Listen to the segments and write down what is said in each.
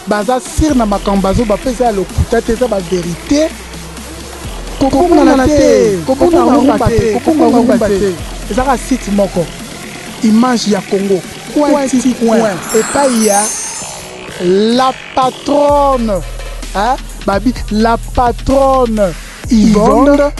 baza sir na makambazo bapesa le kutate ça ba vérité kokona te kokona te ezaka site moko image ya Congo coin et pas il y a la patronne hein babi la patronne Yvonne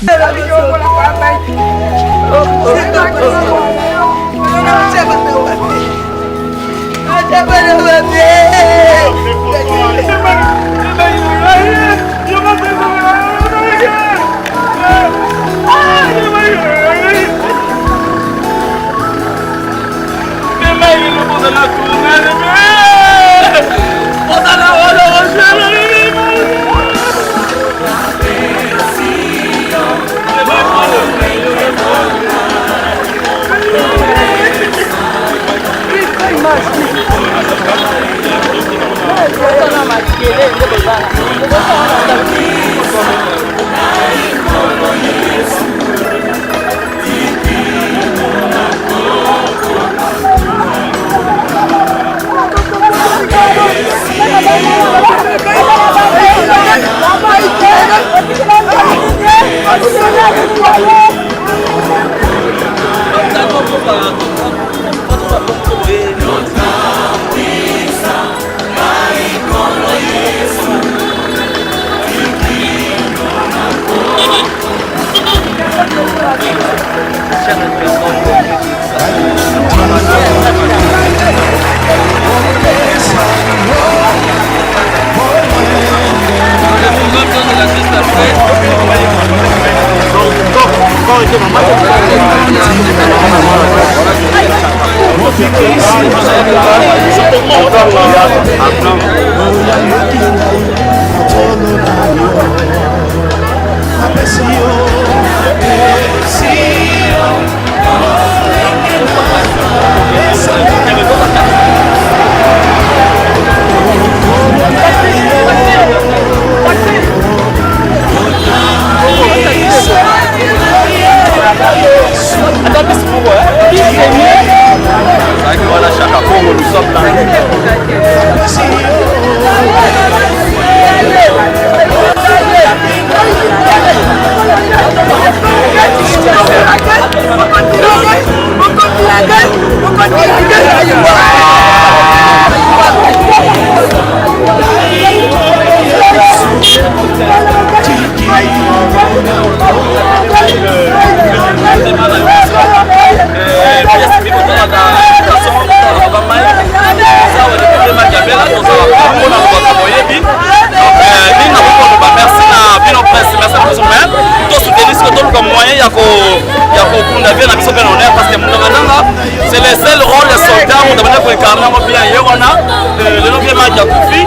c'est le seul rôle de soldat on demande pour incarner bien yona le nom bien maji akufi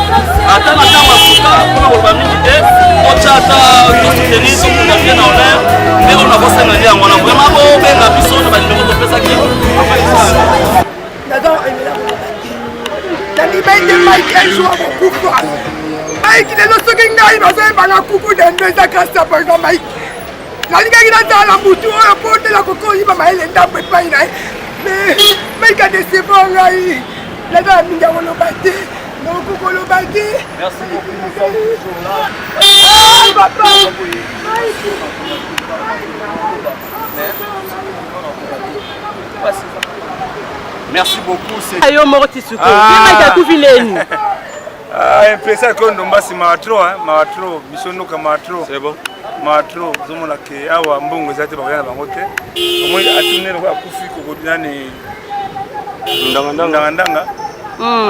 ata na kama suka kuna kwa mingi ochata to soutenir so kuna bien na honneur mais on a bossé na dia on a vraiment beau benga biso na bali ko pesa ki Nani baite Michael joue pourquoi Mike il est le second gars il va faire banga kuku d'endé ça casse par exemple Mike Nani gars il a dans la boutou on porte la coco il va mailler ndambe pa ina mais Mike a des bons gars la gars minga wolo bati no kuku lo bati merci beaucoup nous sommes toujours là ah papa merci beaucoup c'est ayo morti suko yema kuvileni impresa ko ndomba si matro matro mishono ka matro c'est bon matro zomona ke awa mbongo zate bakana bango te omwe atunene ko akufi ko kodinane ndanga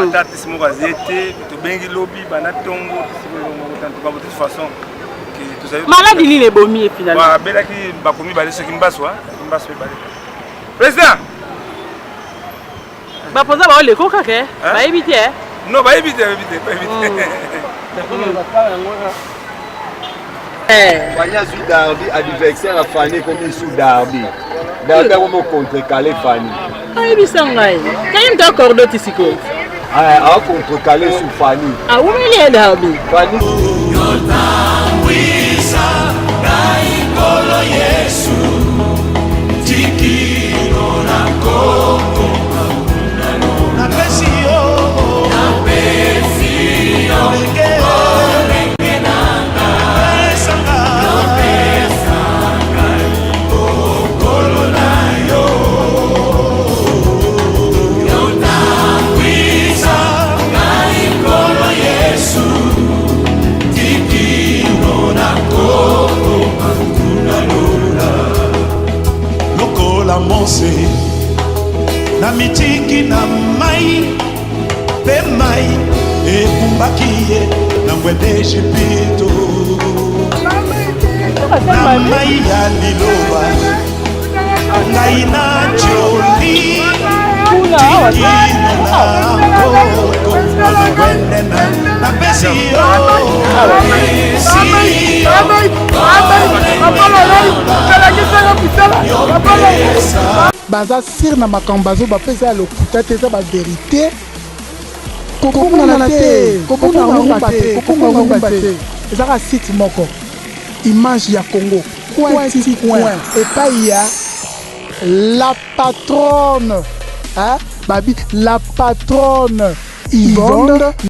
atati simo ka zete to bengi lobby bana tongo simo mo tanto de toute façon que tout ça maladi ni le bomi finalement ba belaki bakomi bale ce qui mbaswa bale président ba poza ba ole koka ke ba éviter non ba éviter Fania sous Darby, adversaire à Fanny comme sous Darby. Darby a vraiment contrecalé Fanny. Ah, il est sans rien. Quand il t'a accordé ici quoi? Ah, a contrecalé sous Fanny. Ah, où il est Darby? Fanny. bakiye nangwede shipito na mai ya liloba ngai na joli tikino na koko nangwede na pesio baza sir na makambo bazo bapesa ya lokuta te eza baverité kokongana te kokongana te ezaka site moko image ya Congo point epai ya la patronne babi la patronne Yvonne